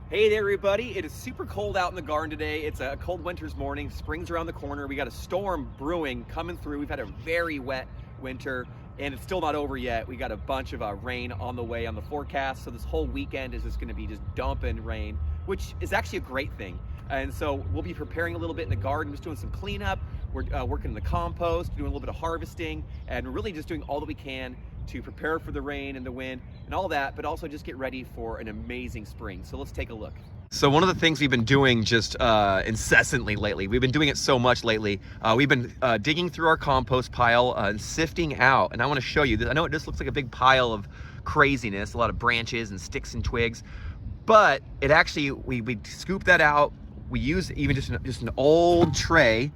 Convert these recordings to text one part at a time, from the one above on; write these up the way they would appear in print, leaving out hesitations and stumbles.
Hey there, everybody. It is super cold out in the garden today. It's a cold winter's morning. Spring's around the corner. We got a storm brewing coming through. We've had a very wet winter, and it's still not over yet. We got a bunch of rain on the way on the forecast. So this whole weekend is just going to be just dumping rain, which is actually a great thing. And so we'll be preparing a little bit in the garden, just doing some cleanup. We're working in the compost, doing a little bit of harvesting, and really just doing all that we can to prepare for the rain and the wind and all that, but also just get ready for an amazing spring. So let's take a look. So one of the things we've been doing just incessantly lately, we've been doing it so much lately, we've been digging through our compost pile and sifting out, and I want to show you this. I know it just looks like a big pile of craziness, a lot of branches and sticks and twigs, but it actually, we scoop that out. We use even just an old tray.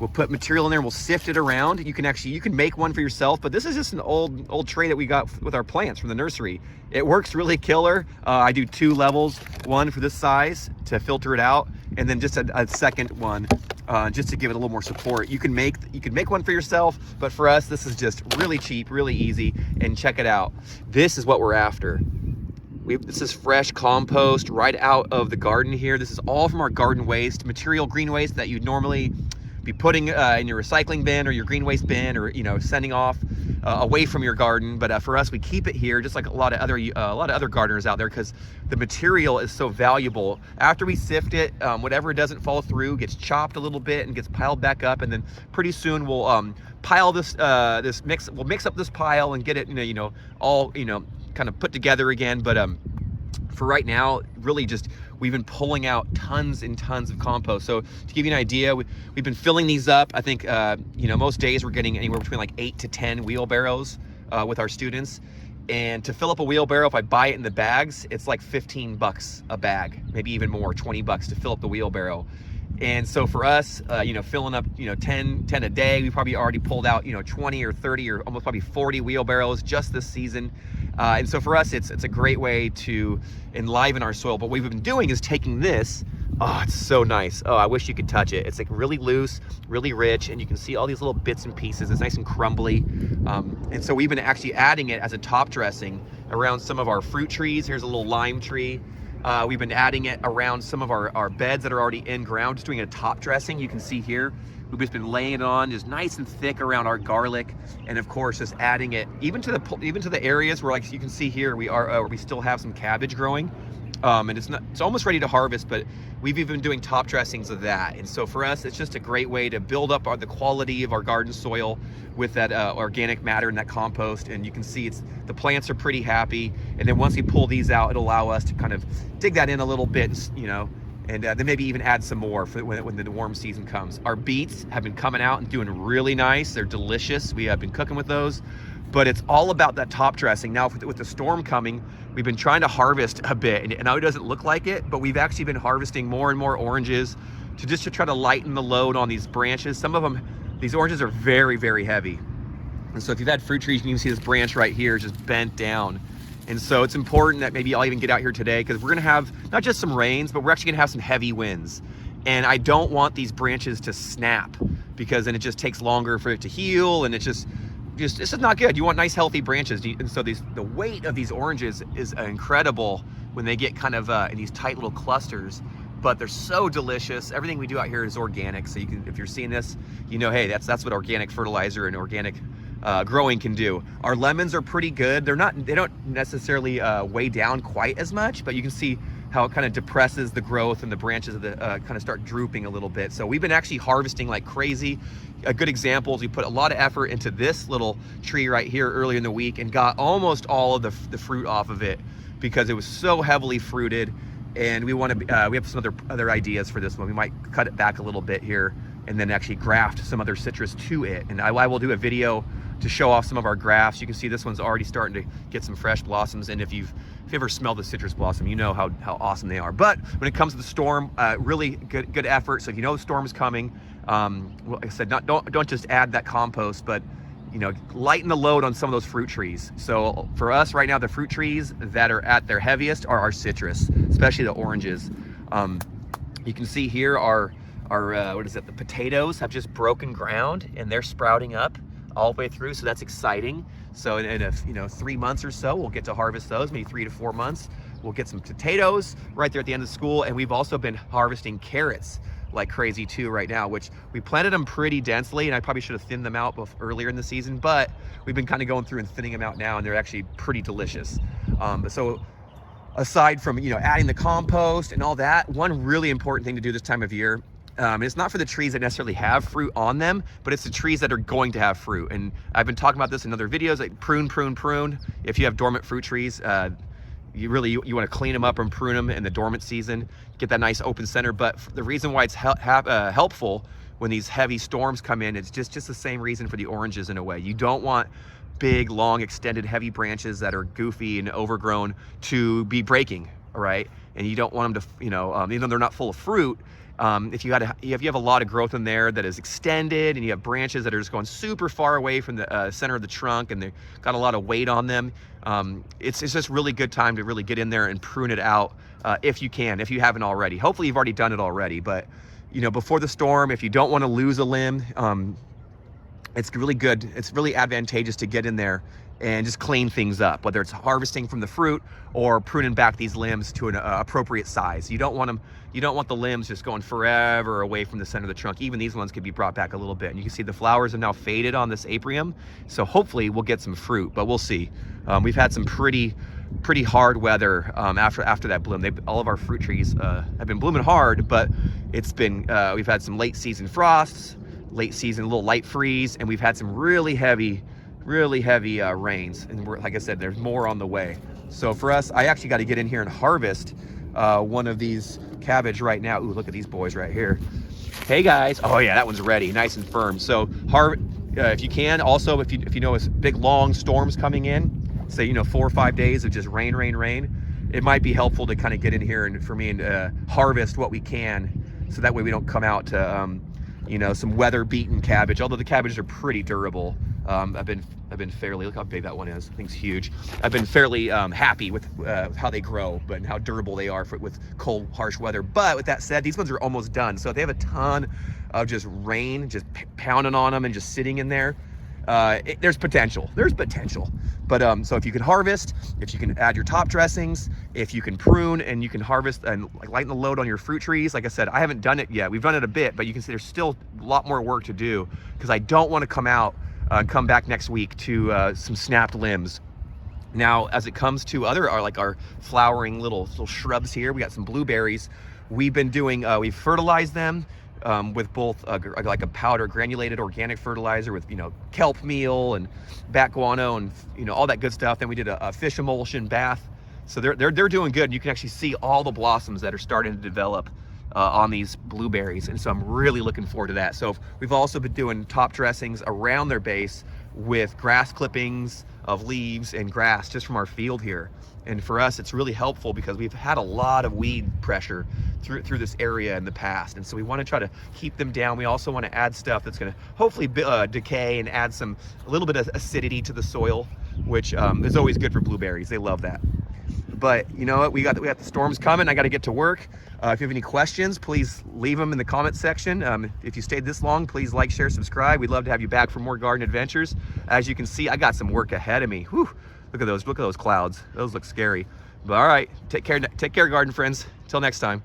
We'll put material in there and we'll sift it around. You can make one for yourself, but this is just an old tray that we got with our plants from the nursery. It works really killer. I do 2 levels, one for this size to filter it out, and then just a second one just to give it a little more support. You can make one for yourself, but for us, this is just really cheap, really easy, and check it out. This is what we're after. This is fresh compost right out of the garden here. This is all from our garden waste, material green waste that you'd normally be putting in your recycling bin or your green waste bin, or sending off away from your garden. But for us, we keep it here, just like a lot of other gardeners out there, because the material is so valuable. After we sift it, whatever doesn't fall through gets chopped a little bit and gets piled back up, and then pretty soon we'll pile this we'll mix up this pile and get it all kind of put together again. But for right now, really just we've been pulling out tons and tons of compost. So to give you an idea, we've been filling these up. I think most days we're getting anywhere between like 8 to 10 wheelbarrows with our students. And to fill up a wheelbarrow, if I buy it in the bags, it's like $15 a bag, maybe even more, $20 to fill up the wheelbarrow. And so for us, filling up 10 a day, we probably already pulled out 20 or 30 or almost probably 40 wheelbarrows just this season. And so for us, it's a great way to enliven our soil. But what we've been doing is taking this. Oh, it's so nice. Oh, I wish you could touch it. It's like really loose, really rich, and you can see all these little bits and pieces. It's nice and crumbly. And so we've been actually adding it as a top dressing around some of our fruit trees. Here's a little lime tree. We've been adding it around some of our beds that are already in ground, just doing a top dressing. You can see here, we've just been laying it on just nice and thick around our garlic, and of course just adding it even to the areas where, like you can see here, we still have some cabbage growing, and it's almost ready to harvest, but we've even been doing top dressings of that. And so for us, it's just a great way to build up the quality of our garden soil with that organic matter and that compost. And you can see the plants are pretty happy. And then once we pull these out, it'll allow us to kind of dig that in a little bit, and then maybe even add some more for when the warm season comes. Our beets have been coming out and doing really nice. They're delicious. We have been cooking with those. But it's all about that top dressing. Now with the storm coming, we've been trying to harvest a bit, and I know it doesn't look like it, but we've actually been harvesting more and more oranges to try to lighten the load on these branches. Some of them, these oranges are very, very heavy. And so if you've had fruit trees, you can see this branch right here is just bent down. And so it's important that maybe I'll even get out here today, because we're gonna have not just some rains, but we're actually gonna have some heavy winds. And I don't want these branches to snap, because then it just takes longer for it to heal, and it's just this is not good. You want nice healthy branches. And so the weight of these oranges is incredible when they get kind of in these tight little clusters, but they're so delicious. Everything we do out here is organic. So if you're seeing this, hey, that's what organic fertilizer and organic growing can do. Our lemons are pretty good. They don't necessarily weigh down quite as much, but you can see how it kind of depresses the growth, and the branches of the kind of start drooping a little bit. So we've been actually harvesting like crazy. A good example is we put a lot of effort into this little tree right here earlier in the week and got almost all of the fruit off of it, because it was so heavily fruited. And we have some other ideas for this one. We might cut it back a little bit here and then actually graft some other citrus to it. And I will do a video to show off some of our grafts. You can see this one's already starting to get some fresh blossoms, and if you ever smelled the citrus blossom, you know how awesome they are. But when it comes to the storm, really good effort. So if you know the storm is coming, like I said, don't just add that compost, but lighten the load on some of those fruit trees. So for us right now, the fruit trees that are at their heaviest are our citrus, especially the oranges. You can see here our the potatoes have just broken ground, and they're sprouting up all the way through, so that's exciting. So in 3 months or so, we'll get to harvest those, maybe 3 to 4 months. We'll get some potatoes right there at the end of school, and we've also been harvesting carrots like crazy too right now, which we planted them pretty densely, and I probably should have thinned them out earlier in the season, but we've been kind of going through and thinning them out now, and they're actually pretty delicious. So aside from, you know, adding the compost and all that, one really important thing to do this time of year, it's not for the trees that necessarily have fruit on them, but it's the trees that are going to have fruit. And I've been talking about this in other videos, like prune, prune, prune. If you have dormant fruit trees, you want to clean them up and prune them in the dormant season, get that nice open center. But the reason why it's helpful when these heavy storms come in, it's just the same reason for the oranges in a way. You don't want big, long, extended, heavy branches that are goofy and overgrown to be breaking, all right? And you don't want them to, you know, even though they're not full of fruit, if you have a lot of growth in there that is extended, and you have branches that are just going super far away from the center of the trunk, and they've got a lot of weight on them, it's just really good time to really get in there and prune it out if you can, if you haven't already. Hopefully you've already done it already, but you know, before the storm, if you don't want to lose a limb, it's really good. It's really advantageous to get in there and just clean things up, whether it's harvesting from the fruit or pruning back these limbs to an appropriate size. You don't want the limbs just going forever away from the center of the trunk. Even these ones could be brought back a little bit. And you can see the flowers have now faded on this Apium. So hopefully we'll get some fruit, but we'll see. We've had some pretty hard weather after that bloom. All of our fruit trees have been blooming hard, but it's been, we've had some late season frosts, late season, a little light freeze, and we've had some really heavy rains. And like I said, there's more on the way. So for us, I actually got to get in here and harvest one of these cabbage right now. Ooh, look at these boys right here. Hey guys. Oh yeah, that one's ready, nice and firm. So if you can, also if you know it's big long storms coming in, say, you know, 4 or 5 days of just rain, it might be helpful to kind of get in here and for me and harvest what we can, so that way we don't come out to you know, some weather-beaten cabbage. Although the cabbages are pretty durable. I've been fairly, look how big that one is. I think it's huge. I've been fairly happy with how they grow, but how durable they are with cold, harsh weather. But with that said, these ones are almost done. So if they have a ton of just rain, just pounding on them and just sitting in there, there's potential. But so if you can harvest, if you can add your top dressings, if you can prune and you can harvest and lighten the load on your fruit trees. Like I said, I haven't done it yet. We've done it a bit, but you can see there's still a lot more work to do, because I don't want to come back next week to some snapped limbs. Now, as it comes to our flowering little shrubs here, we got some blueberries. We've been doing, we've fertilized them with both like a powder granulated organic fertilizer with, you know, kelp meal and bat guano and, you know, all that good stuff. Then we did a fish emulsion bath. So they're doing good. And you can actually see all the blossoms that are starting to develop on these blueberries. And so I'm really looking forward to that. So we've also been doing top dressings around their base with grass clippings of leaves and grass just from our field here. And for us, it's really helpful because we've had a lot of weed pressure through this area in the past. And so we want to try to keep them down. We also want to add stuff that's going to hopefully decay and add a little bit of acidity to the soil, which is always good for blueberries. They love that. But you know what, we got the storms coming. I got to get to work. If you have any questions, please leave them in the comment section. If you stayed this long, please like, share, subscribe. We'd love to have you back for more garden adventures. As you can see, I got some work ahead of me. Whew. Look at those clouds. Those look scary. But all right, take care, garden friends. Till next time.